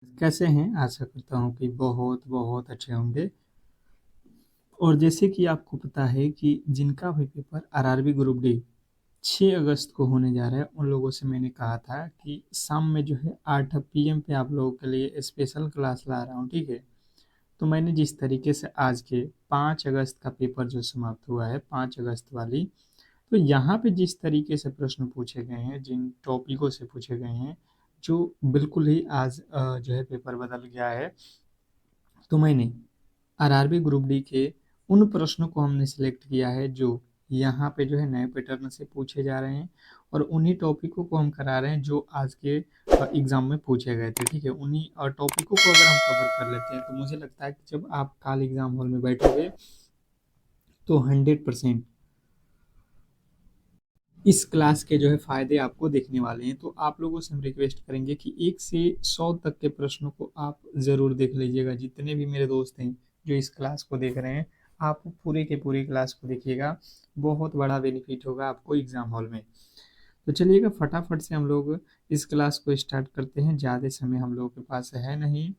कैसे हैं? आशा करता हूँ कि बहुत अच्छे होंगे। और जैसे कि आपको पता है कि जिनका भी पेपर आरआरबी ग्रुप डी 6 अगस्त को होने जा रहा है, उन लोगों से मैंने कहा था कि शाम में जो है 8 पीएम पे आप लोगों के लिए स्पेशल क्लास ला रहा हूँ, ठीक है? तो मैंने जिस तरीके से आज के 5 अगस्त का पेपर जो समाप्त हुआ है, 5 अगस्त वाली, तो यहाँ पे जिस तरीके से प्रश्न पूछे गए हैं, जिन टॉपिकों से पूछे गए हैं, जो बिल्कुल ही आज जो है पेपर बदल गया है। तो मैंने आरआरबी ग्रुप डी के उन प्रश्नों को हमने सिलेक्ट किया है जो यहाँ पे जो है नए पैटर्न से पूछे जा रहे हैं, और उन्हीं टॉपिकों को हम करा रहे हैं जो आज के एग्जाम में पूछे गए थे, ठीक है? उन्हीं टॉपिकों को अगर हम कवर कर लेते हैं तो मुझे लगता है कि जब आप कल एग्जाम हॉल में बैठोगे तो 100% इस क्लास के जो है फायदे आपको देखने वाले हैं। तो आप लोगों से हम रिक्वेस्ट करेंगे कि 1 से 100 तक के प्रश्नों को आप ज़रूर देख लीजिएगा। जितने भी मेरे दोस्त हैं जो इस क्लास को देख रहे हैं, आप पूरे के पूरी क्लास को देखिएगा। बहुत बड़ा बेनिफिट होगा आपको एग्ज़ाम हॉल में। तो चलिएगा फटाफट से हम लोग इस क्लास को स्टार्ट करते हैं। ज़्यादा समय हम लोगों के पास है नहीं।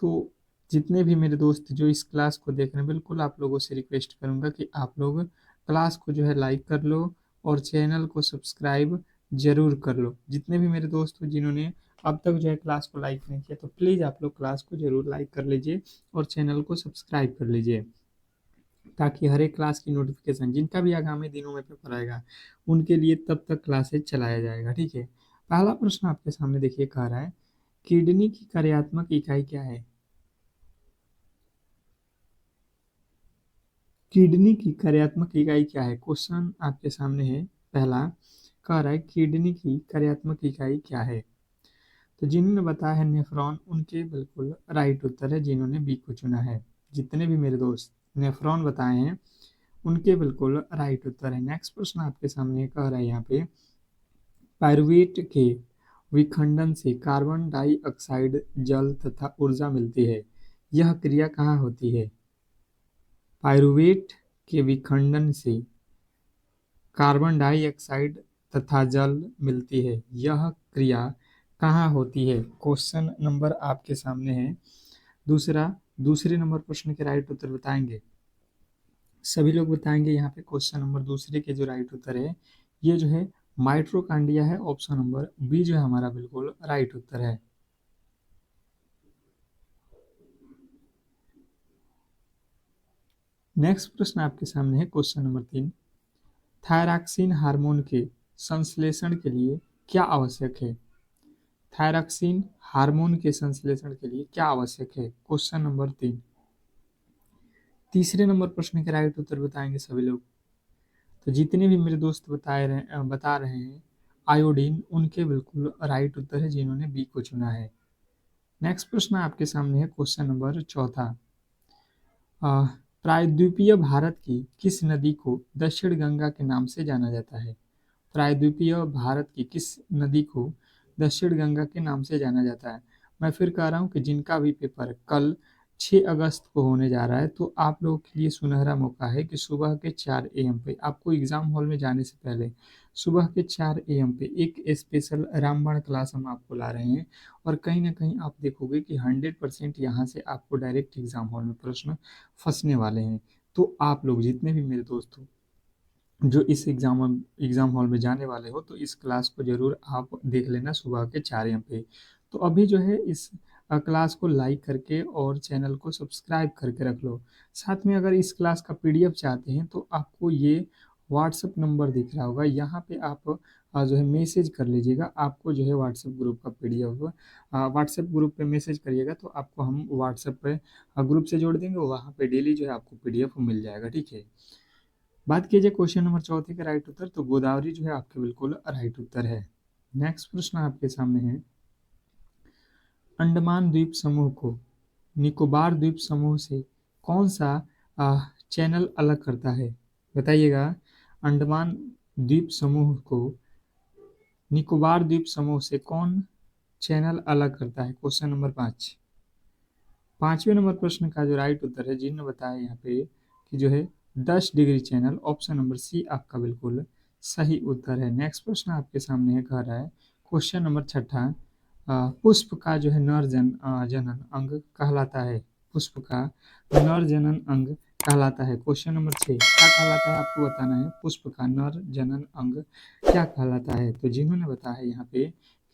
तो जितने भी मेरे दोस्त जो इस क्लास को देख रहे हैं, बिल्कुल आप लोगों से रिक्वेस्ट करूँगा कि आप लोग क्लास को जो है लाइक कर लो और चैनल को सब्सक्राइब ज़रूर कर लो। जितने भी मेरे दोस्त हो जिन्होंने अब तक जो है क्लास को लाइक नहीं किया, तो प्लीज़ आप लोग क्लास को ज़रूर लाइक कर लीजिए और चैनल को सब्सक्राइब कर लीजिए, ताकि हर एक क्लास की नोटिफिकेशन जिनका भी आगामी दिनों में पेपर आएगा उनके लिए तब तक क्लासेज चलाया जाएगा, ठीक है? पहला प्रश्न आपके सामने देखिए, कह रहा है किडनी की कार्यात्मक इकाई क्या है? किडनी की कार्यात्मक इकाई क्या है? क्वेश्चन आपके सामने है। पहला कह रहा है किडनी की कार्यात्मक इकाई क्या है? तो जिन्होंने बताया है नेफ्रॉन, उनके बिल्कुल राइट उत्तर है जिन्होंने बी को चुना है। जितने भी मेरे दोस्त नेफ्रॉन बताए हैं उनके बिल्कुल राइट उत्तर है। नेक्स्ट प्रश्न आपके सामने कह रहा है यहाँ पे पायरुवेट के विखंडन से कार्बन डाइऑक्साइड, जल तथा ऊर्जा मिलती है। यह क्रिया कहाँ होती है? पायरुवेट के विखंडन से कार्बन डाइऑक्साइड तथा जल मिलती है। यह क्रिया कहाँ होती है? क्वेश्चन नंबर आपके सामने है। दूसरे नंबर प्रश्न के राइट उत्तर बताएंगे सभी लोग बताएंगे। यहाँ पे क्वेश्चन नंबर दूसरे के जो राइट उत्तर है, ये जो है माइट्रोकांडिया है। ऑप्शन नंबर बी जो है हमारा बिल्कुल राइट उत्तर है। नेक्स्ट प्रश्न आपके सामने है क्वेश्चन नंबर 3। थायरॉक्सिन हार्मोन के संश्लेषण के लिए क्या आवश्यक है? थायरॉक्सिन हार्मोन के संश्लेषण के लिए क्या आवश्यक है? Question number 3। तीसरे नंबर प्रश्न के राइट उत्तर बताएंगे सभी लोग। तो जितने भी मेरे दोस्त बता रहे हैं आयोडीन, उनके बिल्कुल राइट उत्तर है जिन्होंने बी को चुना है। नेक्स्ट प्रश्न आपके सामने है क्वेश्चन नंबर 4। प्रायद्वीपीय भारत की किस नदी को दक्षिण गंगा के नाम से जाना जाता है? प्रायद्वीपीय भारत की किस नदी को दक्षिण गंगा के नाम से जाना जाता है? मैं फिर कह रहा हूँ कि जिनका भी पेपर कल 6 अगस्त को होने जा रहा है, तो आप लोगों के लिए सुनहरा मौका है कि सुबह के 4 एएम पे आपको एग्जाम हॉल में जाने से पहले सुबह के 4 एएम पे एक स्पेशल रामबाण क्लास हम आपको ला रहे हैं। और कहीं ना कहीं आप देखोगे कि 100% यहाँ से आपको डायरेक्ट एग्जाम हॉल में प्रश्न फंसने वाले हैं। तो आप लोग जितने भी मेरे दोस्त हो जो इस एग्ज़ाम हॉल में जाने वाले हो, तो इस क्लास को ज़रूर आप देख लेना सुबह के 4 एम पे। तो अभी जो है इस क्लास को लाइक करके और चैनल को सब्सक्राइब करके रख लो। साथ में अगर इस क्लास का पीडीएफ चाहते हैं तो आपको ये व्हाट्सएप नंबर दिख रहा होगा, यहाँ पे आप जो है मैसेज कर लीजिएगा। आपको जो है व्हाट्सएप ग्रुप का पीडीएफ व्हाट्सएप ग्रुप पे मैसेज करिएगा तो आपको हम व्हाट्सएप पे ग्रुप से जोड़ देंगे। वहाँ पे डेली जो है आपको पीडीएफ मिल जाएगा, ठीक है? बात कीजिए क्वेश्चन नंबर 4 का राइट उत्तर, तो गोदावरी जो है आपके बिल्कुल राइट उत्तर है। नेक्स्ट प्रश्न आपके सामने है अंडमान द्वीप समूह को निकोबार द्वीप समूह से कौन सा चैनल अलग करता है? बताइएगा। अंडमान द्वीप समूह को निकोबार द्वीप समूह से कौन चैनल अलग करता है? Question number 5। पांचवें नंबर प्रश्न का जो राइट उत्तर है जिन्होंने बताया यहाँ पे कि जो है 10 degree channel, option number C आपका बिल्कुल सही उत्तर है। नेक्स्ट प्रश्न आपके सामने है, कह रहा है क्वेश्चन नंबर 6। पुष्प का जो है जनन अंग कहलाता है। पुष्प का नर जनन अंग कहलाता है। क्वेश्चन नंबर 6 क्या कहलाता है आपको बताना है। पुष्प का नर जनन अंग क्या कहलाता है। तो जिन्होंने बताया है यहाँ पे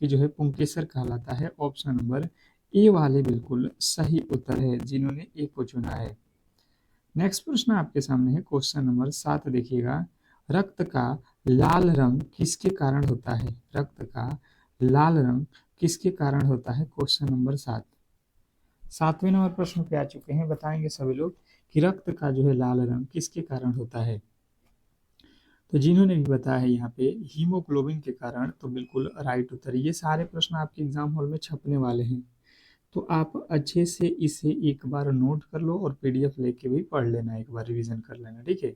कि जो है पुंकेसर कहलाता है। ऑप्शन नंबर ए वाले बिल्कुल सही उत्तर है, जिन्होंने ए को चुना है। नेक्स्ट प्रश्न आपके सामने है क्वेश्चन नंबर 7 देखिएगा। रक्त का लाल रंग किसके कारण होता है। रक्त का लाल रंग किसके कारण होता है। क्वेश्चन नंबर 7 सातवें नंबर प्रश्न पे आ चुके हैं। बताएंगे सभी लोग कि रक्त का जो है लाल रंग किसके कारण होता है। तो जिन्होंने भी बताया है यहाँ पे हीमोग्लोबिन के कारण, तो बिल्कुल राइट उत्तर। ये सारे प्रश्न आपके एग्जाम हॉल में छपने वाले हैं, तो आप अच्छे से इसे एक बार नोट कर लो और पीडीएफ लेके भी पढ़ लेना, एक बार रिवीजन कर लेना, ठीक है।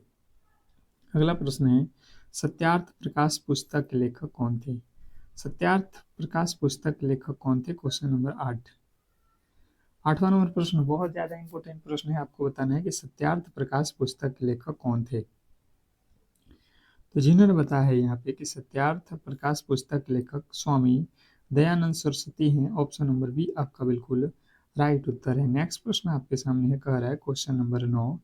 अगला प्रश्न है सत्यार्थ प्रकाश पुस्तक के लेखक कौन थे। सत्यार्थ प्रकाश पुस्तक के लेखक कौन थे। Question number 8। आठवां नंबर प्रश्न बहुत ज्यादा इंपॉर्टेंट प्रश्न है, आपको बताना है कि सत्यार्थ प्रकाश पुस्तक के लेखक कौन थे। तो जिन्होंने बताया है यहाँ पे कि सत्यार्थ प्रकाश पुस्तक के लेखक स्वामी दयानंद सरस्वती हैं। ऑप्शन नंबर बी आपका बिल्कुल राइट उत्तर है। नेक्स्ट प्रश्न आपके सामने है, कह रहा है क्वेश्चन नंबर 9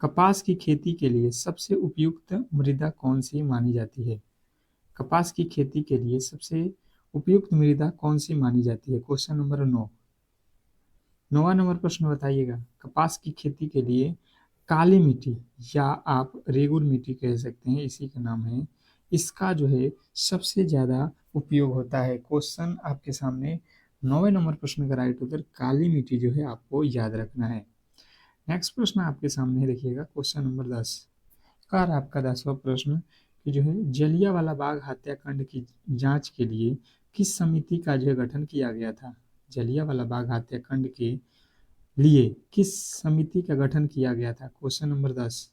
कपास की खेती के लिए सबसे उपयुक्त मृदा कौन सी मानी जाती है। कपास की खेती के लिए सबसे उपयुक्त मृदा कौन सी मानी जाती है। Question number 9। नौवां नंबर प्रश्न बताइएगा। कपास की खेती के लिए काली मिट्टी या आप रेगुर मिट्टी कह सकते हैं, इसी का नाम है, इसका जो है सबसे ज्यादा उपयोग होता है। क्वेश्चन आपके सामने 9वें नंबर प्रश्न का राइट उत्तर काली मिट्टी जो है आपको याद रखना है। नेक्स्ट प्रश्न आपके सामने है, देखिएगा क्वेश्चन नंबर 10। कार आपका 10वां प्रश्न कि जो है जलियांवाला बाग हत्याकांड की जांच के लिए किस समिति का जो है गठन किया गया था। जलियांवाला बाग हत्याकांड के लिए किस समिति का गठन किया गया था। Question number 10।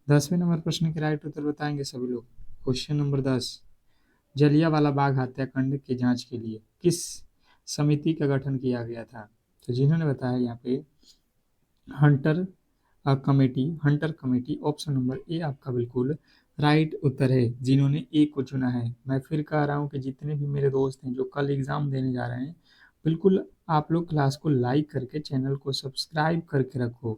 10वें नंबर प्रश्न के राइट उत्तर बताएंगे सभी लोग। क्वेश्चन नंबर 10 जलियांवाला बाग हत्याकांड की जांच के लिए किस समिति का गठन किया गया था। तो जिन्होंने बताया यहाँ पे Hunter Hunter committee. Option number A आपका बिल्कुल राइट उत्तर है, जिन्होंने ए को चुना है। मैं फिर कह रहा हूँ कि जितने भी मेरे दोस्त हैं जो कल एग्जाम देने जा रहे हैं, बिल्कुल आप लोग क्लास को लाइक करके चैनल को सब्सक्राइब करके रखो,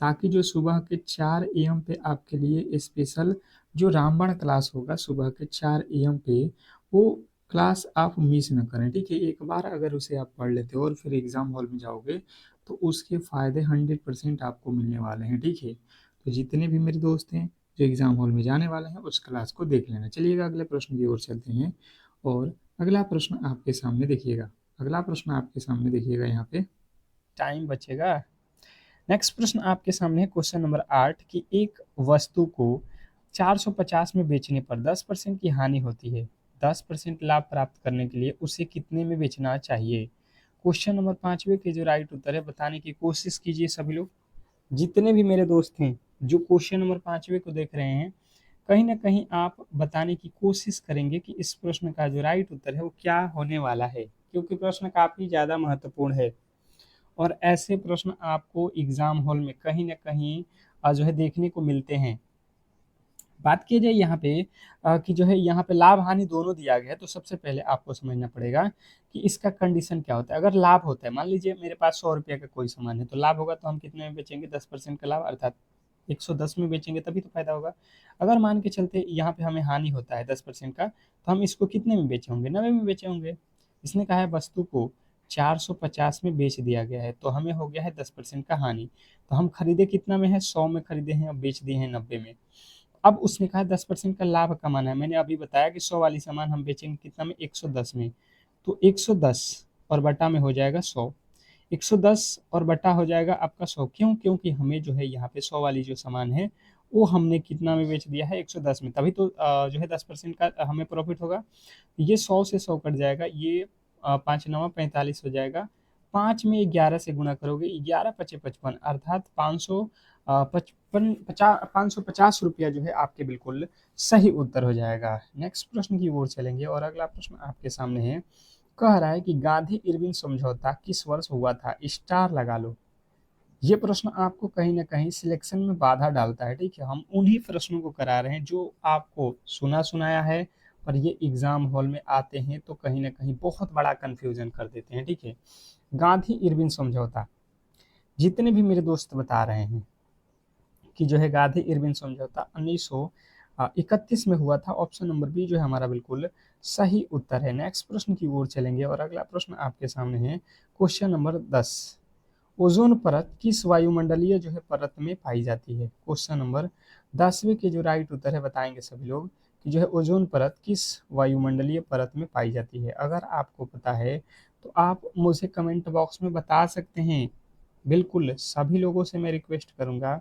ताकि जो सुबह के 4 AM पे आपके लिए स्पेशल जो रामबण क्लास होगा सुबह के 4 AM पे, वो क्लास आप मिस न करें, ठीक है। एक बार अगर उसे आप पढ़ लेते हो और फिर एग्जाम हॉल में जाओगे तो उसके फ़ायदे 100% आपको मिलने वाले हैं, ठीक है। तो जितने भी मेरे दोस्त हैं जो एग्ज़ाम हॉल में जाने वाले हैं उस क्लास को देख लेना। चलिएगा अगले प्रश्न की ओर चलते हैं, और अगला प्रश्न आपके सामने देखिएगा। अगला प्रश्न आपके सामने देखिएगा, यहाँ पे टाइम बचेगा। नेक्स्ट प्रश्न आपके सामने है क्वेश्चन नंबर 8 कि एक वस्तु को 450 में बेचने पर 10% की हानि होती है। 10% लाभ प्राप्त करने के लिए उसे कितने में बेचना चाहिए। क्वेश्चन नंबर 5वें के जो राइट उत्तर है बताने की कोशिश कीजिए सभी लोग। जितने भी मेरे दोस्त हैं जो क्वेश्चन नंबर 5वें को देख रहे हैं, कहीं ना कहीं आप बताने की कोशिश करेंगे कि इस प्रश्न का जो राइट उत्तर है वो क्या होने वाला है, क्योंकि प्रश्न काफ़ी ज़्यादा महत्वपूर्ण है और ऐसे प्रश्न आपको एग्जाम हॉल में कहीं ना कहीं जो है देखने को मिलते हैं। बात की जाए यहाँ पे कि जो है यहाँ पे लाभ हानि दोनों दिया गया है, तो सबसे पहले आपको समझना पड़ेगा कि इसका कंडीशन क्या होता है। अगर लाभ होता है, मान लीजिए मेरे पास 100 रुपये का कोई सामान है, तो लाभ होगा तो हम कितने में बेचेंगे, 10% का लाभ, अर्थात 110 में बेचेंगे तभी तो फायदा होगा। अगर मान के चलते यहाँ पे हमें हानि होता है 10% का, तो हम इसको कितने में बेचे होंगे, 90 में बेचे होंगे। इसने कहा है वस्तु को 450 में बेच दिया गया है, तो हमें हो गया है 10% का हानि। तो हम खरीदे कितना में है, 100 में खरीदे हैं, अब बेच दिए हैं 90 में। अब उसने कहा 10% का लाभ कमाना है। मैंने अभी बताया कि 100 वाली सामान हम बेचेंगे कितना में, 110 में। तो 110 और बटा में हो जाएगा 100। 110 और बटा हो जाएगा आपका 100। क्यों, क्योंकि हमें जो है यहाँ पे 100 वाली जो सामान है वो हमने कितना में बेच दिया है, 110 में, तभी तो जो है 10% का हमें प्रॉफिट होगा। ये 100 से 100 कट जाएगा, ये 5×9 = 45 हो जाएगा। 5 में 11 से गुणा करोगे, 11×5 = 55, अर्थात 550 रुपया जो है आपके बिल्कुल सही उत्तर हो जाएगा। नेक्स्ट प्रश्न की ओर चलेंगे और अगला प्रश्न आपके सामने है, कह रहा है कि गांधी इरविन समझौता किस वर्ष हुआ था। स्टार लगा लो। ये प्रश्न आपको कहीं ना कहीं सिलेक्शन में बाधा डालता है, ठीक है। हम उन्हीं प्रश्नों को करा रहे हैं जो आपको सुना सुनाया है पर ये एग्जाम हॉल में आते हैं तो कहीं ना कहीं बहुत बड़ा कंफ्यूजन कर देते हैं। ठीक है, गांधी इरविन समझौता, जितने भी मेरे दोस्त बता रहे हैं कि जो है गांधी इरविन समझौता 1931 में हुआ था। ऑप्शन नंबर बी जो है हमारा बिल्कुल सही उत्तर है। नेक्स्ट प्रश्न की ओर चलेंगे और अगला प्रश्न आपके सामने है क्वेश्चन नंबर 10। ओजोन परत किस वायुमंडलीय जो है परत में पाई जाती है? क्वेश्चन नंबर 10वें के जो राइट उत्तर है बताएंगे सभी लोग कि जो है ओजोन परत किस वायुमंडलीय परत में पाई जाती है। अगर आपको पता है तो आप मुझे कमेंट बॉक्स में बता सकते हैं। बिल्कुल सभी लोगों से मैं रिक्वेस्ट करूंगा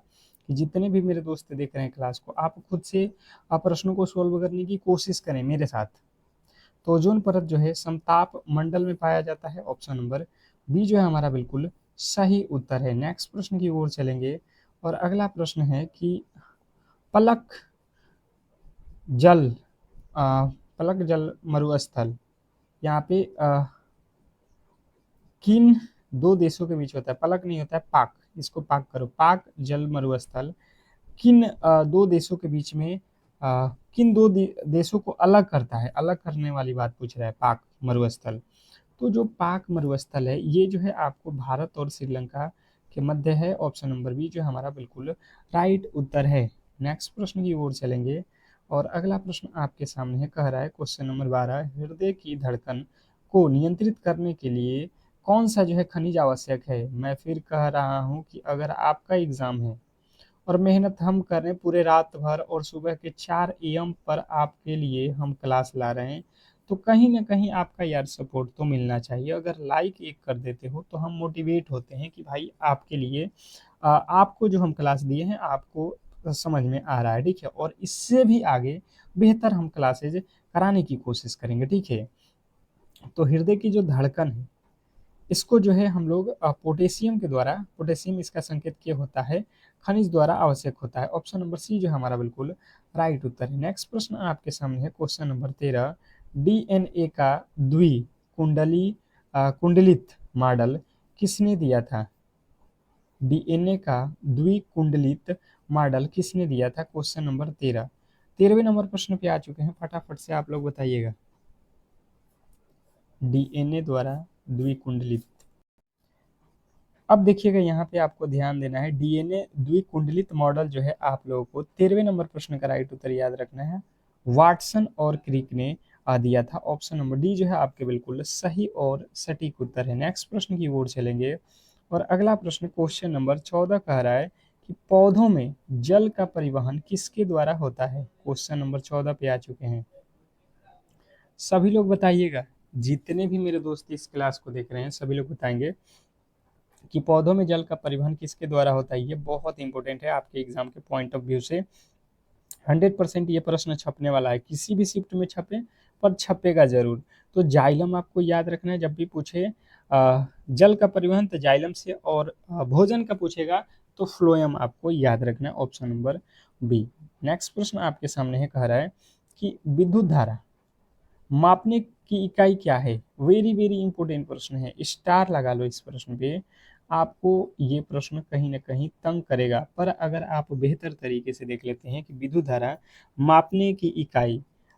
कि जितने भी मेरे दोस्त देख रहे हैं क्लास को, आप खुद से प्रश्नों को सोल्व करने की कोशिश करें मेरे साथ। तो ओजोन परत जो है समताप मंडल में पाया जाता है। ऑप्शन नंबर बी जो है हमारा बिल्कुल सही उत्तर है। नेक्स्ट प्रश्न की ओर चलेंगे और अगला प्रश्न है कि पलक जल पलक जल मरुस्थल यहाँ पे किन दो देशों के बीच होता है? पलक नहीं होता है, पाक, इसको पाक करो। पाक जल मरुस्थल किन दो देशों के बीच में किन दो देशों को अलग करता है? अलग करने वाली बात पूछ रहा है पाक मरुस्थल। तो जो पाक मरुस्थल है ये जो है आपको भारत और श्रीलंका के मध्य है। ऑप्शन नंबर बी जो हमारा बिल्कुल राइट उत्तर है। नेक्स्ट प्रश्न की ओर चलेंगे और अगला प्रश्न आपके सामने है, कह रहा है क्वेश्चन नंबर 12, हृदय की धड़कन को नियंत्रित करने के लिए कौन सा जो है खनिज आवश्यक है? मैं फिर कह रहा हूँ कि अगर आपका एग्जाम है और मेहनत हम कर रहे हैं पूरे रात भर और सुबह के 4 AM पर आपके लिए हम क्लास ला रहे हैं, तो कहीं ना कहीं आपका यार सपोर्ट तो मिलना चाहिए। अगर लाइक एक कर देते हो तो हम मोटिवेट होते हैं कि भाई आपके लिए आपको जो हम क्लास दिए हैं आपको समझ में आ रहा है। ठीक है, और इससे भी आगे बेहतर हम क्लासेज कराने की कोशिश करेंगे। ठीक है, तो हृदय की जो धड़कन है इसको जो है हम लोग पोटेशियम के द्वारा, पोटेशियम इसका संकेत क्या होता है? खनिज द्वारा आवश्यक होता है। ऑप्शन नंबर सी जो हमारा बिल्कुल राइट उत्तर है। नेक्स्ट प्रश्न आपके सामने है क्वेश्चन नंबर 13, डीएनए का कुंडलित मॉडल किसने दिया था? डीएनए का द्विकुंडलित मॉडल किसने दिया था? Question number 13। 13वें नंबर प्रश्न पे आ चुके हैं, फटाफट से आप लोग बताइएगा। डीएनए द्वारा द्विकुंडलित, अब देखिएगा यहाँ पे आपको ध्यान देना है। डीएनए द्विकुंडलित मॉडल जो है आप लोगों को 13वें नंबर प्रश्न का राइट उत्तर याद रखना है, वाटसन और क्रिक ने दिया था। ऑप्शन नंबर डी जो है आपके बिल्कुल सही और सटीक उत्तर है। नेक्स्ट प्रश्न की ओर चलेंगे और अगला प्रश्न क्वेश्चन नंबर 14 कह रहा है कि पौधों में जल का परिवहन किसके द्वारा होता है? क्वेश्चन नंबर 14 पे आ चुके हैं, सभी लोग बताइएगा। जितने भी मेरे दोस्त इस क्लास को देख रहे हैं सभी लोग बताएंगे कि पौधों में जल का परिवहन किसके द्वारा होता है। ये बहुत इंपॉर्टेंट है आपके एग्जाम के पॉइंट ऑफ व्यू से। 100% ये प्रश्न छपने वाला है, किसी भी शिफ्ट में छपे पर छपेगा जरूर। तो जाइलम आपको याद रखना है, जब भी पूछे जल का परिवहन तो जाइलम से, और भोजन का पूछेगा तो फ्लोएम आपको याद रखना है। Option number B. नेक्स्ट प्रश्न आपके सामने है, कह रहा है कि विद्युत धारा मापने की इकाई क्या है? वेरी वेरी इंपॉर्टेंट प्रश्न है, स्टार लगा लो इस प्रश्न पे। आपको ये प्रश्न कहीं ना कहीं तंग करेगा, पर अगर आप बेहतर तरीके से देख लेते हैं कि विद्युत धारा मापने की इकाई,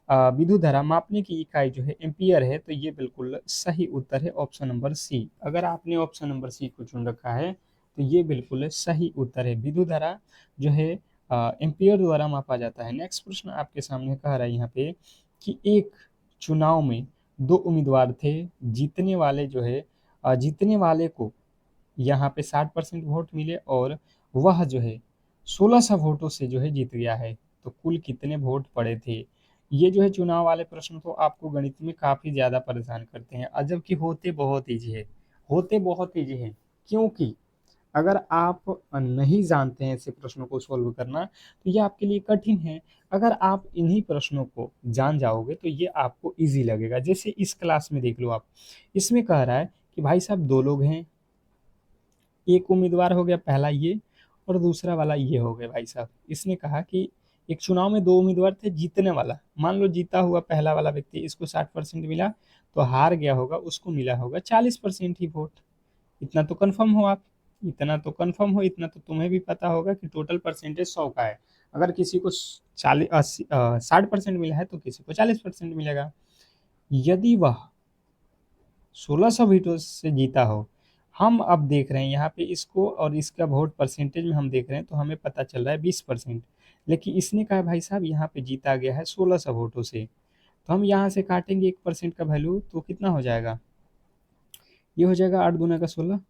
विद्युत धारा मापने की इकाई जो है एम्पियर है, तो ये बिल्कुल सही उत्तर है ऑप्शन नंबर सी। अगर आपने ऑप्शन नंबर सी को चुन रखा है तो ये बिल्कुल सही उत्तर है। विद्युत धारा जो है एम्पियर द्वारा मापा जाता है। नेक्स्ट प्रश्न आपके सामने कह रहा है यहाँ पे कि एक चुनाव में दो उम्मीदवार थे, जीतने वाले जो है जीतने वाले को यहाँ पे 60% वोट मिले और वह जो है 1600 वोटों से जो है जीत गया है। तो कुल कितने वोट पड़े थे? ये जो है चुनाव वाले प्रश्न तो आपको गणित में काफी ज्यादा परेशान करते हैं, अजब कि होते बहुत ईजी है, होते बहुत ईजी है। क्योंकि अगर आप नहीं जानते हैं ऐसे प्रश्नों को सोल्व करना तो ये आपके लिए कठिन है। अगर आप इन्हीं प्रश्नों को जान जाओगे तो ये आपको इजी लगेगा। जैसे इस क्लास में देख लो आप, इसमें कह रहा है कि भाई साहब दो लोग हैं, एक उम्मीदवार हो गया पहला ये, और दूसरा वाला ये हो गया। भाई साहब इसने कहा कि एक चुनाव में दो उम्मीदवार थे, जीतने वाला मान लो जीता हुआ पहला वाला व्यक्ति, इसको 60% मिला, तो हार गया होगा उसको मिला होगा 40% ही वोट। इतना तो कंफर्म हो आप, इतना तो कंफर्म हो, इतना तो तुम्हें भी पता होगा कि टोटल परसेंटेज 100 का है। अगर किसी को 60% मिला है तो किसी को 40% मिलेगा। यदि वह 1600 वोटों से जीता हो, हम अब देख रहे हैं यहाँ पे इसको और इसका वोट परसेंटेज में हम देख रहे हैं तो हमें पता चल रहा है 20%, लेकिन इसने कहा भाई साहब यहाँ पे जीता गया है 1600 वोटों से, तो हम यहाँ से काटेंगे 1% का वैल्यू तो कितना हो जाएगा, ये हो जाएगा 8 दूना का 16,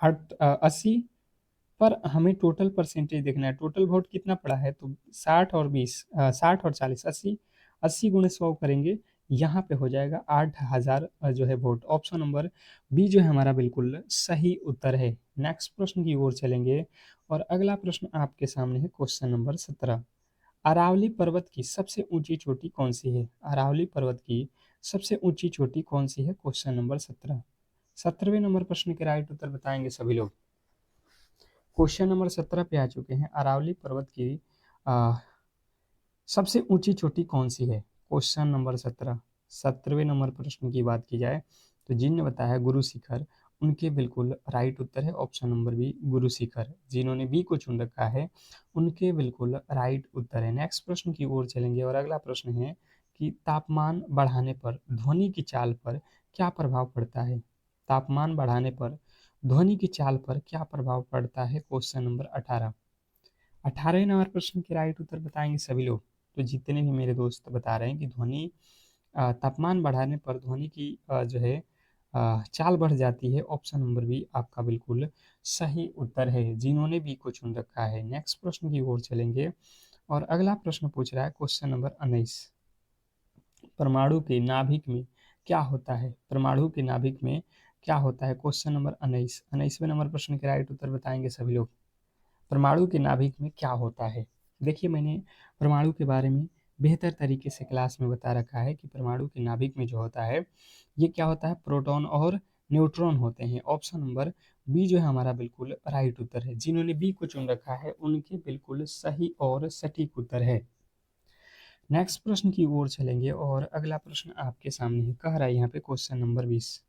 80। पर हमें टोटल परसेंटेज देखना है, टोटल वोट कितना पड़ा है, तो 60 और 40 80 गुणे 100 करेंगे, यहाँ पे हो जाएगा 8000 जो है वोट। ऑप्शन नंबर बी जो है हमारा बिल्कुल सही उत्तर है। नेक्स्ट प्रश्न की ओर चलेंगे और अगला प्रश्न आपके सामने है क्वेश्चन नंबर 17। अरावली पर्वत की सबसे ऊंची चोटी कौन सी है? अरावली पर्वत की सबसे ऊंची चोटी कौन सी है? Question number 17। 17वें नंबर प्रश्न के राइट उत्तर बताएंगे सभी लोग। क्वेश्चन नंबर 17 पे आ चुके हैं। अरावली पर्वत की आ, सबसे ऊंची चोटी कौन सी है? Question number 17। 17वें नंबर प्रश्न की बात की जाए तो जिनने बताया गुरु शिखर, उनके बिल्कुल राइट उत्तर है option number B, Guru Shikhar. जिन्होंने बी को चुन रखा है उनके बिल्कुल राइट उत्तर है। नेक्स्ट प्रश्न की ओर चलेंगे और अगला प्रश्न है कि तापमान बढ़ाने पर ध्वनि की चाल पर क्या प्रभाव पड़ता है? तापमान बढ़ाने पर ध्वनि की चाल पर क्या प्रभाव पड़ता है? Question number 18। 18वें नंबर प्रश्न के राइट उत्तर बताएंगे सभी लोग। तो जितने भी मेरे दोस्त बता रहे हैं कि ध्वनि तापमान बढ़ाने पर ध्वनि की जो है चाल बढ़ जाती है, ऑप्शन नंबर बी आपका बिल्कुल सही उत्तर है, जिन्होंने बी को चुन रखा है। नेक्स्ट प्रश्न की ओर चलेंगे और अगला प्रश्न पूछ रहा है क्वेश्चन नंबर 19। परमाणु के नाभिक में क्या होता है? परमाणु के नाभिक में क्या होता है? Question number 19। 19वें नंबर प्रश्न के राइट उत्तर बताएंगे सभी लोग। परमाणु के नाभिक में क्या होता है? देखिए, मैंने परमाणु के बारे में बेहतर तरीके से क्लास में बता रखा है कि परमाणु के नाभिक में जो होता है ये क्या होता है, प्रोटॉन और न्यूट्रॉन होते हैं। ऑप्शन नंबर बी जो है हमारा बिल्कुल राइट उत्तर है। जिन्होंने बी को चुन रखा है उनके बिल्कुल सही और सटीक उत्तर है। नेक्स्ट प्रश्न की ओर चलेंगे और अगला प्रश्न आपके सामने है, कह रहा है यहाँ पे क्वेश्चन नंबर 20।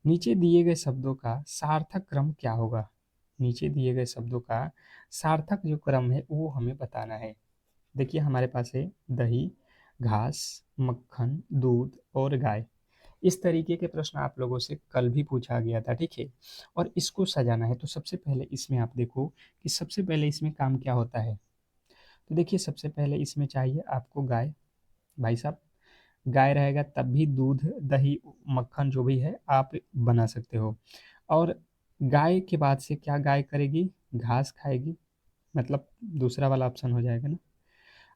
नीचे दिए गए शब्दों का सार्थक क्रम क्या होगा? नीचे दिए गए शब्दों का सार्थक जो क्रम है वो हमें बताना है। देखिए हमारे पास है दही, घास, मक्खन, दूध और गाय। इस तरीके के प्रश्न आप लोगों से कल भी पूछा गया था, ठीक है, और इसको सजाना है। तो सबसे पहले इसमें आप देखो कि सबसे पहले इसमें काम क्या होता है। तो देखिए सबसे पहले इसमें चाहिए आपको गाय। भाई साहब, गाय रहेगा तब भी दूध, दही, मक्खन जो भी है आप बना सकते हो। और गाय के बाद से क्या गाय करेगी? घास खाएगी, मतलब दूसरा वाला ऑप्शन हो जाएगा ना।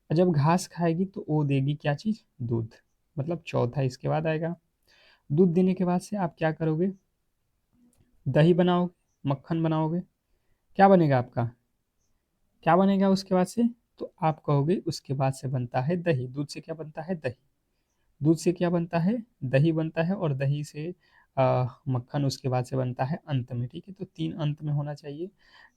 और जब घास खाएगी तो वो देगी क्या चीज़? दूध, मतलब चौथा इसके बाद आएगा। दूध देने के बाद से आप क्या करोगे? दही बनाओगे, मक्खन बनाओगे, क्या बनेगा आपका? क्या बनेगा उसके बाद से? तो आप कहोगे उसके बाद से बनता है दही। दूध से क्या बनता है? दही। दूध से क्या बनता है? दही बनता है, और दही से मक्खन उसके बाद से बनता है अंत में, ठीक है। तो 3 अंत में होना चाहिए,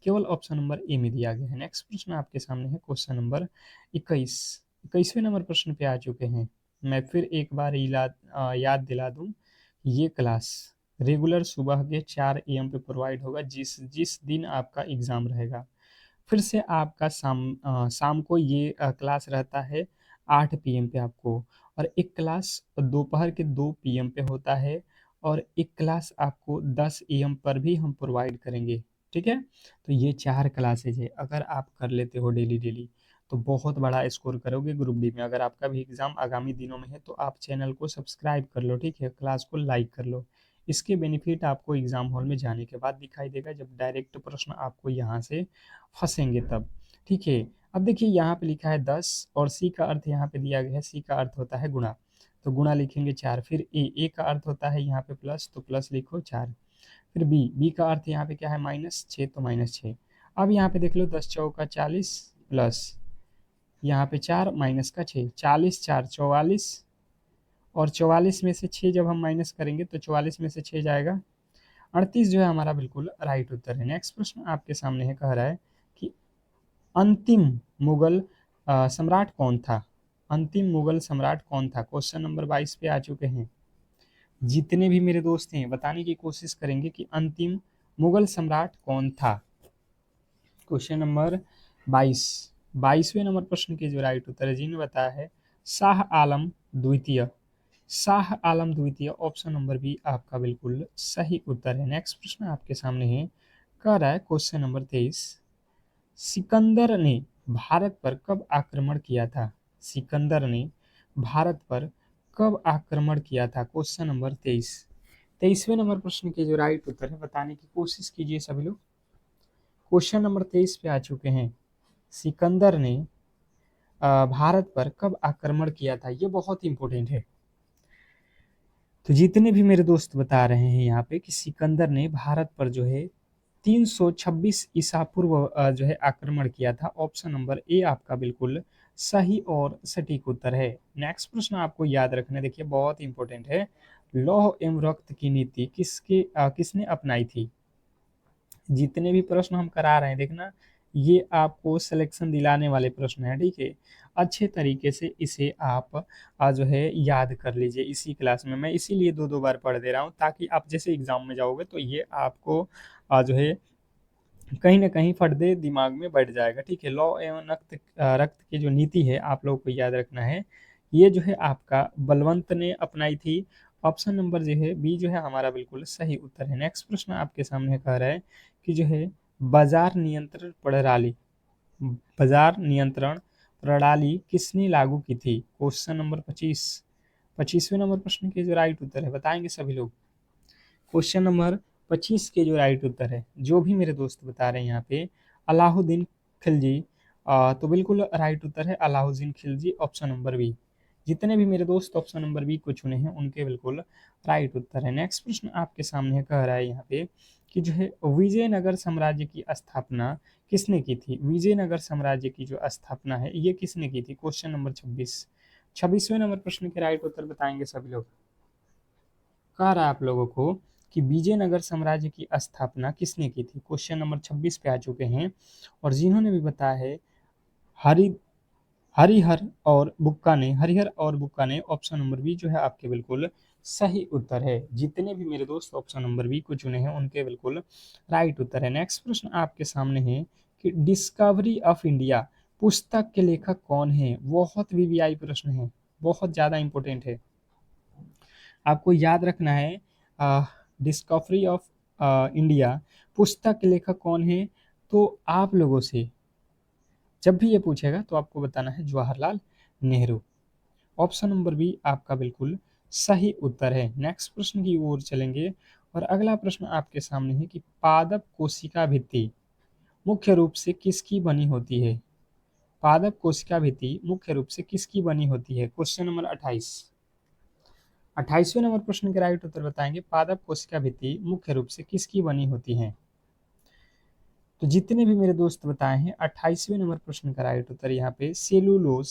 केवल ऑप्शन नंबर ए में दिया गया है। नेक्स्ट प्रश्न आपके सामने है क्वेश्चन नंबर 21। 21वें नंबर प्रश्न पे आ चुके हैं। मैं फिर एक बार याद दिला दूं, ये क्लास रेगुलर सुबह के 4 AM पे प्रोवाइड होगा, जिस जिस दिन आपका एग्ज़ाम रहेगा। फिर से आपका शाम को ये क्लास रहता है 8 PM पे आपको, और एक क्लास दोपहर के 2 PM पे होता है, और एक क्लास आपको 10 AM पर भी हम प्रोवाइड करेंगे, ठीक है। तो ये 4 क्लासेज है, अगर आप कर लेते हो डेली डेली तो बहुत बड़ा स्कोर करोगे ग्रुप डी में। अगर आपका भी एग्ज़ाम आगामी दिनों में है तो आप चैनल को सब्सक्राइब कर लो, ठीक है, क्लास को लाइक कर लो। इसके बेनिफिट आपको एग्ज़ाम हॉल में जाने के बाद दिखाई देगा, जब डायरेक्ट प्रश्न आपको यहाँ से फंसेंगे तब, ठीक है। अब देखिए यहाँ पे लिखा है 10 और सी का अर्थ यहाँ पे दिया गया है, सी का अर्थ होता है गुणा, तो गुणा लिखेंगे 4। फिर ए का अर्थ होता है यहाँ पे प्लस, तो प्लस लिखो 4। फिर बी का अर्थ यहाँ पे क्या है? -6, तो -6। अब यहाँ पे देख लो 10 चौका 40 प्लस यहाँ पे 4 माइनस का 6, 40 4 44, और 44 में से 6 जब हम माइनस करेंगे तो 44 में से 6 जाएगा 38, जो है हमारा बिल्कुल राइट उत्तर है। नेक्स्ट प्रश्न आपके सामने है, कह रहा है कि अंतिम मुगल सम्राट कौन था? अंतिम मुगल सम्राट कौन था? क्वेश्चन नंबर 22 पे आ चुके हैं। जितने भी मेरे दोस्त हैं बताने की कोशिश करेंगे कि अंतिम मुगल सम्राट कौन था। Question number 22। 22वें नंबर प्रश्न के जो राइट उत्तर है जी ने बताया है शाह आलम द्वितीय। शाह आलम द्वितीय ऑप्शन नंबर बी आपका बिल्कुल सही उत्तर है। नेक्स्ट प्रश्न आपके सामने है, कह रहा है क्वेश्चन नंबर 23, सिकंदर ने भारत पर कब आक्रमण किया था? सिकंदर ने भारत पर कब आक्रमण किया था? Question number 23। 23वें नंबर प्रश्न के जो राइट उत्तर है बताने की कोशिश कीजिए सभी लोग। क्वेश्चन नंबर 23 पे आ चुके हैं, सिकंदर ने भारत पर कब आक्रमण किया था? ये बहुत इंपॉर्टेंट है। तो जितने भी मेरे दोस्त बता रहे हैं यहाँ पे कि सिकंदर ने भारत पर जो है 326 ईसा पूर्व जो है आक्रमण किया था। ऑप्शन नंबर ए आपका बिल्कुल सही और सटीक उत्तर है। नेक्स्ट प्रश्न आपको याद रखना, देखिए बहुत इंपॉर्टेंट है। लौह एवं रक्त की नीति किसने अपनाई थी? जितने भी प्रश्न हम करा रहे हैं देखना, ये आपको सिलेक्शन दिलाने वाले प्रश्न हैं, ठीक है। अच्छे तरीके से इसे आप जो है याद कर लीजिए इसी क्लास में। मैं इसीलिए दो दो बार पढ़ दे रहा हूँ ताकि आप जैसे एग्जाम में जाओगे तो ये आपको जो है कहीं ना कहीं फटदे दिमाग में बैठ जाएगा, ठीक है। लौ एवं रक्त की जो नीति है आप लोगों को याद रखना है, ये जो है आपका बलवंत ने अपनाई थी। ऑप्शन नंबर जो है बी जो है हमारा बिल्कुल सही उत्तर है। नेक्स्ट प्रश्न आपके सामने कह रहा है कि जो है बाजार नियंत्रण प्रणाली, बाजार नियंत्रण प्रणाली किसने लागू की थी? Question number 25। 25वें नंबर प्रश्न के जो राइट उत्तर है बताएंगे सभी लोग। क्वेश्चन नंबर 25 के जो राइट उत्तर है, जो भी मेरे दोस्त बता रहे हैं यहाँ पे, अलाउद्दीन खिलजी। तो बिल्कुल राइट उत्तर है Alauddin Khilji, option number B. जितने भी मेरे दोस्त ऑप्शन नंबर बी को चुने हैं उनके बिल्कुल राइट उत्तर है। नेक्स्ट प्रश्न आपके सामने कह रहा है यहाँ पे कि जो है विजयनगर साम्राज्य की स्थापना किसने की थी? विजयनगर साम्राज्य की जो स्थापना है ये किसने की थी? Question number 26। 26वें नंबर प्रश्न के राइट उत्तर बताएंगे सभी लोग। कह रहा है आप लोगों को कि विजयनगर साम्राज्य की स्थापना किसने की थी? क्वेश्चन नंबर 26 पे आ चुके हैं और जिन्होंने भी बताया है हरि हरिहर और बुक्का ने, हरिहर और बुक्का ने, ऑप्शन नंबर बी जो है आपके बिल्कुल सही उत्तर है। जितने भी मेरे दोस्त ऑप्शन नंबर बी को चुने हैं उनके बिल्कुल राइट उत्तर है। नेक्स्ट प्रश्न आपके सामने है कि डिस्कवरी ऑफ इंडिया पुस्तक के लेखक कौन है? बहुत वीवीआई प्रश्न है, बहुत ज्यादा इंपॉर्टेंट है, आपको याद रखना है। डिस्कवरी ऑफ इंडिया पुस्तक के लेखक कौन है? तो आप लोगों से जब भी ये पूछेगा तो आपको बताना है Jawaharlal Nehru. Option number B आपका बिल्कुल सही उत्तर है। नेक्स्ट प्रश्न की ओर चलेंगे और अगला प्रश्न आपके सामने है कि पादप कोशिका भित्ति मुख्य रूप से किसकी बनी होती है? पादप कोशिका भित्ति मुख्य रूप से किसकी बनी होती है? Question number 28। 28वें नंबर प्रश्न के राइट उत्तर बताएंगे, पादप कोशिका भित्ति मुख्य रूप से किसकी बनी होती है? तो जितने भी मेरे दोस्त बताए हैं 28वें नंबर प्रश्न का राइट उत्तर यहाँ पे सेलुलोज,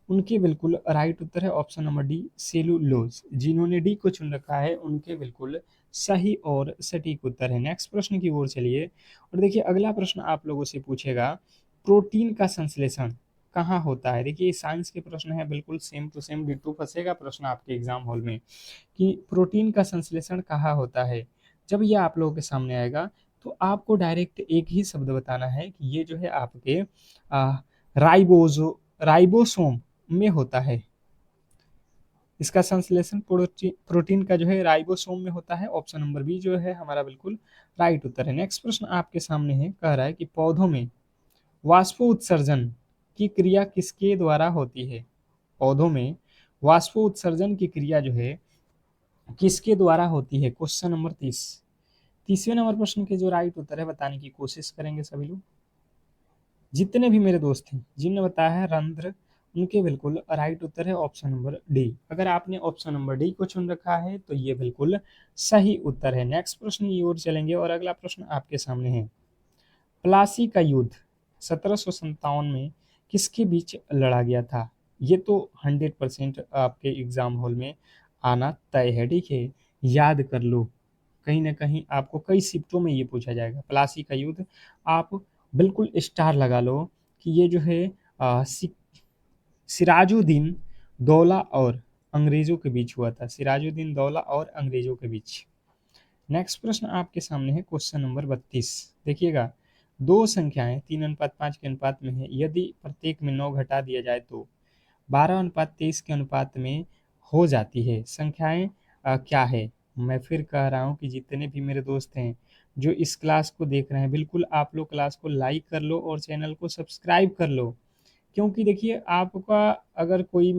उनके बिल्कुल राइट उत्तर है ऑप्शन नंबर डी सेलुलोज। जिन्होंने डी को चुन रखा है उनके बिल्कुल सही और सटीक उत्तर है। नेक्स्ट प्रश्न की ओर चलिए और देखिए अगला प्रश्न आप लोगों से पूछेगा प्रोटीन का संश्लेषण कहाँ होता है? देखिए साइंस के प्रश्न है, बिल्कुल सेम टू सेम डिट्टो फंसेगा प्रश्न आपके एग्जाम हॉल में कि प्रोटीन का संश्लेषण कहाँ होता है। जब ये आप लोगों के सामने आएगा तो आपको डायरेक्ट एक ही शब्द बताना है कि ये जो है आपके राइबोसोम में होता है। इसका संश्लेषण प्रोटीन का जो है राइबोसोम में होता है। ऑप्शन नंबर बी जो है हमारा बिल्कुल राइट उत्तर है। नेक्स्ट प्रश्न आपके सामने है, कह रहा है कि पौधों में वाष्पोत्सर्जन की क्रिया किसके द्वारा होती है? पौधों में वाष्पोत्सर्जन की क्रिया जो है किसके द्वारा होती है? Question number 30। 30वें नंबर प्रश्न के जो राइट उत्तर है बताने की कोशिश करेंगे सभी लोग। जितने भी मेरे दोस्त हैं जिनने बताया है रंध्र, उनके बिल्कुल राइट उत्तर है ऑप्शन नंबर डी। अगर आपने ऑप्शन नंबर डी को चुन रखा है तो ये बिल्कुल सही उत्तर है। नेक्स्ट प्रश्न की ओर चलेंगे और अगला प्रश्न आपके सामने है, प्लासी का युद्ध 1757 में किसके बीच लड़ा गया था? ये तो 100% आपके एग्जाम हॉल में आना तय है, ठीक है, याद कर लो। कहीं ना कहीं आपको कई शिफ्टों में ये पूछा जाएगा प्लासी का युद्ध। आप बिल्कुल स्टार लगा लो कि ये जो है सिराजुद्दीन दौला और अंग्रेजों के बीच हुआ था। सिराजुद्दीन दौला और अंग्रेजों के बीच। नेक्स्ट प्रश्न आपके सामने है क्वेश्चन नंबर 32। देखिएगा दो संख्याएं 3:5 के अनुपात में है, यदि प्रत्येक में 9 घटा दिया जाए तो 12:23 के अनुपात में हो जाती है। संख्याएं क्या है? मैं फिर कह रहा हूँ कि जितने भी मेरे दोस्त हैं जो इस क्लास को देख रहे हैं, बिल्कुल आप लोग क्लास को लाइक कर लो और चैनल को सब्सक्राइब कर लो, क्योंकि देखिए आपका अगर कोई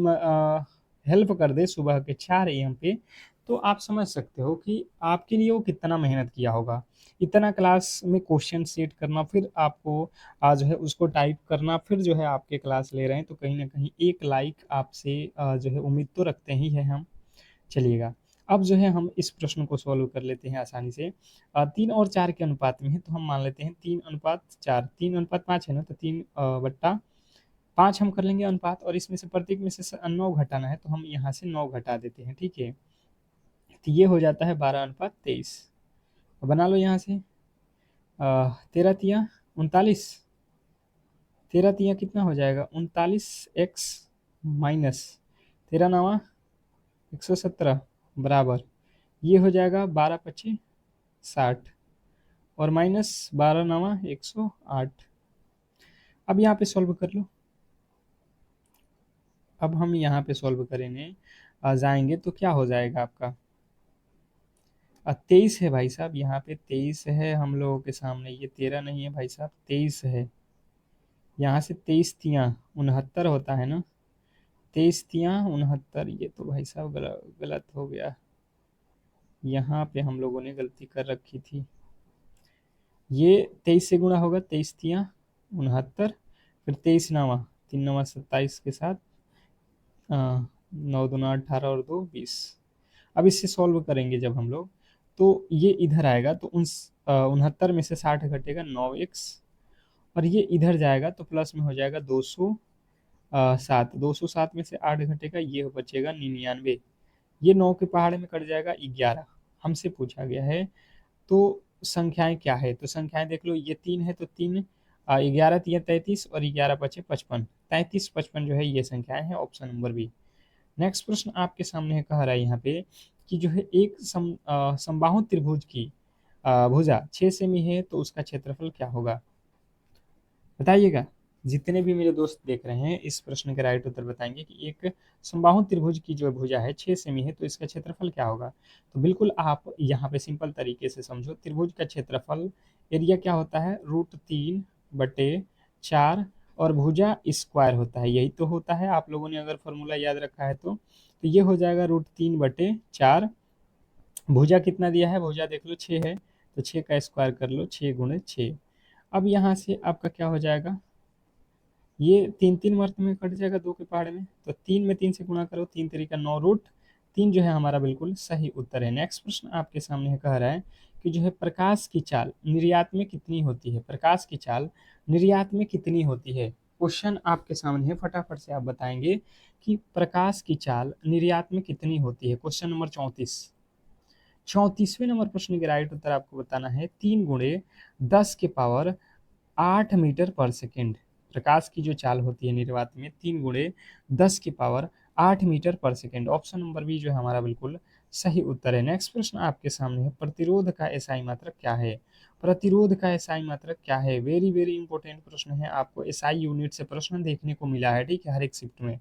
हेल्प कर दे सुबह के 4 AM पे, तो आप समझ सकते हो कि आपके लिए वो कितना मेहनत किया होगा। इतना क्लास में क्वेश्चन सेट करना, फिर आपको जो है उसको टाइप करना, फिर जो है आपके क्लास ले रहे हैं, तो कहीं ना कहीं एक लाइक आपसे जो है उम्मीद तो रखते ही है हम। चलिएगा, अब जो है हम इस प्रश्न को सॉल्व कर लेते हैं आसानी से। 3 और 4 के अनुपात में है, तो हम मान लेते हैं 3:4, 3:5 है ना, तो 3/5 हम कर लेंगे अनुपात, और इसमें से प्रत्येक में से 9 घटाना है, तो हम यहाँ से 9 घटा देते हैं, ठीक है। तो ये हो जाता है 12:23। बना लो यहाँ से 13×3 = 39। 13×3 कितना हो जाएगा? 39x माइनस 13×9 = 117 बराबर, ये हो जाएगा 12×25 = 60 और माइनस 12×9 = 108। अब यहाँ पे सॉल्व कर लो। अब हम यहाँ पे सॉल्व करेंगे जाएंगे तो क्या हो जाएगा आपका? 23 है भाई साहब, यहाँ पे 23 है हम लोगों के सामने, ये 13 नहीं है भाई साहब, 23 है। यहाँ से 23×3 = 69 होता है ना, 23×3 = 69, ये तो भाई साहब गलत हो गया, यहाँ पे हम लोगों ने गलती कर रखी थी। ये 23 से गुणा होगा, 23×3 = 69, फिर 23×9 = 3×9 = 27 के साथ 9×2 = 18 और 2 = 20। अब इससे सॉल्व करेंगे जब हम लोग, तो ये इधर आएगा, तो 69 में से 60 घटेगा 9x, और ये इधर जाएगा तो प्लस में हो जाएगा 207। 207 में से 8 घटेगा, ये बचेगा 99। ये 9 के पहाड़े में कट जाएगा 11। हमसे पूछा गया है तो संख्याएं क्या है, तो संख्याएं देख लो, ये 3 है तो 3, 11×3 = 33 और 11×5 = 55। 33, 55 जो है ये संख्याएं हैं, ऑप्शन नंबर बी। नेक्स्ट प्रश्न आपके सामने है, कह रहा है यहाँ पे कि जो है एक समबाहु त्रिभुज की भुजा 6 सेमी है, तो उसका क्षेत्रफल क्या होगा? बताइएगा। जितने भी मेरे दोस्त देख रहे हैं इस प्रश्न का राइट उत्तर बताएंगे कि एक समबाहु त्रिभुज की जो भुजा है 6 सेमी है, तो इसका क्षेत्रफल क्या होगा? तो बिल्कुल आप यहाँ पे सिंपल तरीके से समझो, त्रिभुज का क्षेत्रफल एरिया क्या होता है? √3/4, और भुजा स्क्वायर होता है, यही तो होता है, आप लोगों ने अगर फॉर्मूला याद रखा है तो ये हो जाएगा √3/4। भुजा कितना दिया है? भुजा देख लो 6 है, तो 6 का स्क्वायर कर लो, 6×6। अब यहाँ से आपका क्या हो जाएगा? ये 3 3 में कट जाएगा 2 के पहाड़े में, तो 3 में 3 से गुणा करो, 3×3 = 9, √3 जो है हमारा बिल्कुल सही उत्तर है। नेक्स्ट प्रश्न आपके सामने है, कह रहा है कि जो है प्रकाश की चाल निर्यात में कितनी होती है? प्रकाश की चाल निर्यात में कितनी होती है? क्वेश्चन आपके सामने है, फटाफट से आप बताएंगे कि प्रकाश की चाल निर्यात में कितनी होती है। क्वेश्चन नंबर 34, 34वें नंबर प्रश्न के राइट उत्तर आपको बताना है 3×10⁸ प्रकाश की जो चाल होती है निर्वात में 3×10⁸ ऑप्शन नंबर बी जो है हमारा बिल्कुल सही उत्तर है। नेक्स्ट प्रश्न आपके सामने है, प्रतिरोध का एसआई मात्रक क्या है? प्रतिरोध का एसआई मात्रक क्या है? वेरी वेरी इंपॉर्टेंट प्रश्न है, आपको एसआई यूनिट से प्रश्न देखने को मिला है, ठीक है, हर एक शिफ्ट में,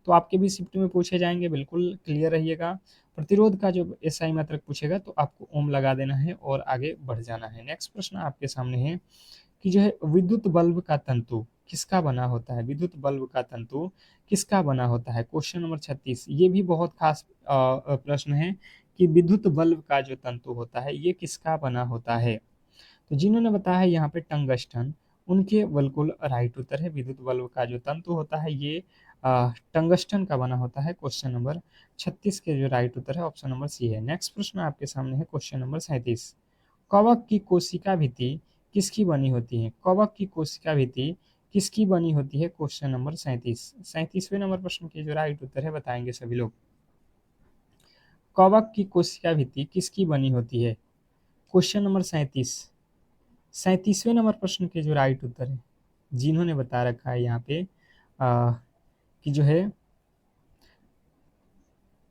तो आपके भी शिफ्ट में पूछे जाएंगे, बिल्कुल क्लियर रहिएगा। प्रतिरोध का जो एसआई मात्रक पूछेगा तो आपको ओम लगा देना है और आगे बढ़ जाना है। नेक्स्ट प्रश्न आपके सामने है कि जो है विद्युत बल्ब का तंतु किसका बना होता है? विद्युत बल्ब का तंतु किसका बना होता है? क्वेश्चन नंबर 36, ये भी बहुत खास प्रश्न है कि विद्युत बल्ब का जो तंतु होता है ये किसका बना होता है? तो जिन्होंने बताया है यहाँ पे टंगस्टन, उनके बिल्कुल राइट उत्तर है, विद्युत बल्ब का जो तंतु होता है ये टंगस्टन का बना होता है। क्वेश्चन नंबर 36 के जो राइट उत्तर है ऑप्शन नंबर सी है। नेक्स्ट प्रश्न आपके सामने है, क्वेश्चन नंबर 37, कवक की कोशिका भित्ति किसकी बनी होती है? कवक की कोशिका भित्ति किसकी बनी होती है? क्वेश्चन नंबर 37, 37वें नंबर प्रश्न के जो राइट उत्तर है बताएंगे सभी लोग। कवक की कोशिका भित्ति किसकी बनी होती है? क्वेश्चन नंबर 37, 37वें नंबर प्रश्न के जो राइट उत्तर है, जिन्होंने बता रखा है यहाँ पे कि जो है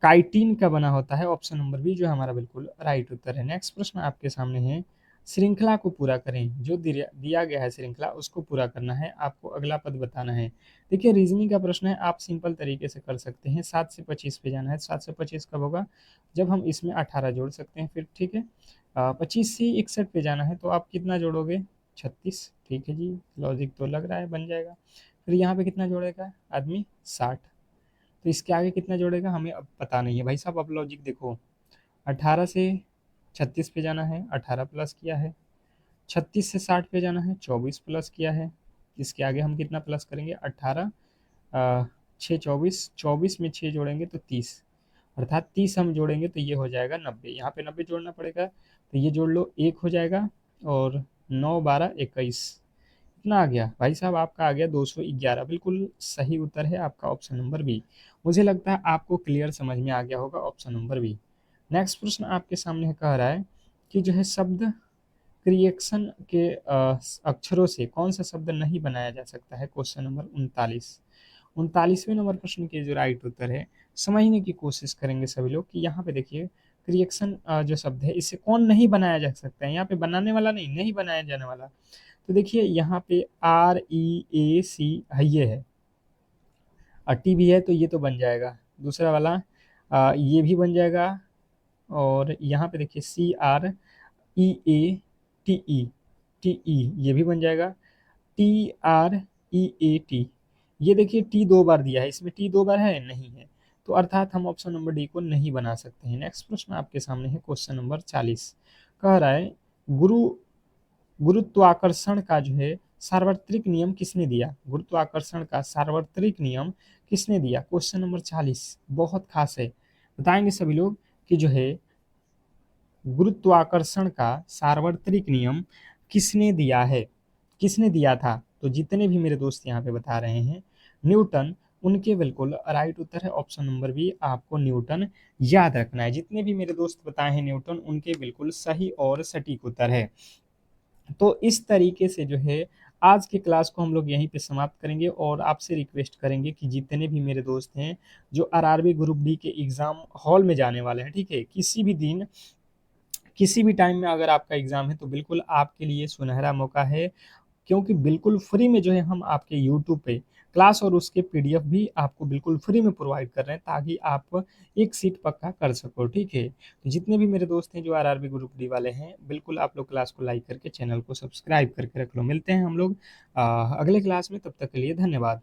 काइटिन का बना होता है, ऑप्शन नंबर बी जो हमारा बिल्कुल राइट उत्तर है। नेक्स्ट प्रश्न आपके सामने है, श्रृंखला को पूरा करें, जो दिया गया है श्रृंखला उसको पूरा करना है, आपको अगला पद बताना है। देखिए रीजनिंग का प्रश्न है, आप सिंपल तरीके से कर सकते हैं। 7 से 25 पे जाना है, 7 से 25 कब होगा, जब हम इसमें 18 जोड़ सकते हैं फिर, ठीक है। 25 से 61 पे जाना है, तो आप कितना जोड़ोगे, 36, ठीक है जी, लॉजिक तो लग रहा है बन जाएगा। फिर यहाँ पे कितना जोड़ेगा आदमी, 60, तो इसके आगे कितना जोड़ेगा हमें अब पता नहीं है भाई साहब। अब लॉजिक देखो, 18 से 36 पे जाना है, 18 प्लस किया है, 36 से 60 पे जाना है, 24 प्लस किया है, इसके आगे हम कितना प्लस करेंगे, 18, 6 24, 24 में 6 जोड़ेंगे तो 30, अर्थात 30 हम जोड़ेंगे तो ये हो जाएगा 90, यहाँ पे 90 जोड़ना पड़ेगा, तो ये जोड़ लो, एक हो जाएगा, और 9 12 21, कितना आ गया भाई साहब, आपका आ गया 211, बिल्कुल सही उत्तर है आपका ऑप्शन नंबर बी। मुझे लगता है आपको क्लियर समझ में आ गया होगा ऑप्शन नंबर बी। नेक्स्ट प्रश्न आपके सामने कह रहा है कि जो है शब्द क्रिएक्शन के अक्षरों से कौन सा शब्द नहीं बनाया जा सकता है, क्वेश्चन नंबर 39। 39वें नंबर प्रश्न के जो राइट उत्तर है, समझने की कोशिश करेंगे सभी लोग कि यहाँ पे देखिए क्रिएक्शन जो शब्द है इसे कौन नहीं बनाया जा सकता है, यहाँ पे बनाने वाला नहीं, नहीं बनाया जाने वाला। तो देखिए यहाँ पे REAC है, ये है, टी भी है तो ये तो बन जाएगा, दूसरा वाला ये भी बन जाएगा, और यहाँ पे देखिए CREATE, TE ये भी बन जाएगा, TREAT, ये देखिए टी 2 बार दिया है, इसमें टी 2 बार है नहीं है, तो अर्थात हम ऑप्शन नंबर डी को नहीं बना सकते हैं। नेक्स्ट प्रश्न आपके सामने है क्वेश्चन नंबर 40, कह रहा है गुरु गुरुत्वाकर्षण का जो है सार्वत्रिक नियम किसने दिया, गुरुत्वाकर्षण का सार्वत्रिक नियम किसने दिया, क्वेश्चन नंबर 40 बहुत खास है, बताएंगे सभी लोग कि जो है गुरुत्वाकर्षण का सार्वत्रिक नियम किसने दिया है, किसने दिया था, तो जितने भी मेरे दोस्त यहाँ पे बता रहे हैं न्यूटन, उनके बिल्कुल राइट उत्तर है ऑप्शन नंबर बी, आपको न्यूटन याद रखना है। जितने भी मेरे दोस्त बताए हैं न्यूटन, उनके बिल्कुल सही और सटीक उत्तर है। तो इस तरीके से जो है आज की क्लास को हम लोग यहीं पे समाप्त करेंगे, और आपसे रिक्वेस्ट करेंगे कि जितने भी मेरे दोस्त हैं जो आरआरबी ग्रुप डी के एग्ज़ाम हॉल में जाने वाले हैं, ठीक है, किसी भी दिन किसी भी टाइम में अगर आपका एग्ज़ाम है तो बिल्कुल आपके लिए सुनहरा मौका है, क्योंकि बिल्कुल फ्री में जो है हम आपके यूट्यूब पे क्लास और उसके पीडीएफ भी आपको बिल्कुल फ्री में प्रोवाइड कर रहे हैं, ताकि आप एक सीट पक्का कर सको, ठीक है। तो जितने भी मेरे दोस्त हैं जो आरआरबी ग्रुप डी वाले हैं, बिल्कुल आप लोग क्लास को लाइक करके चैनल को सब्सक्राइब करके रख लो। मिलते हैं हम लोग अगले क्लास में, तब तक के लिए धन्यवाद।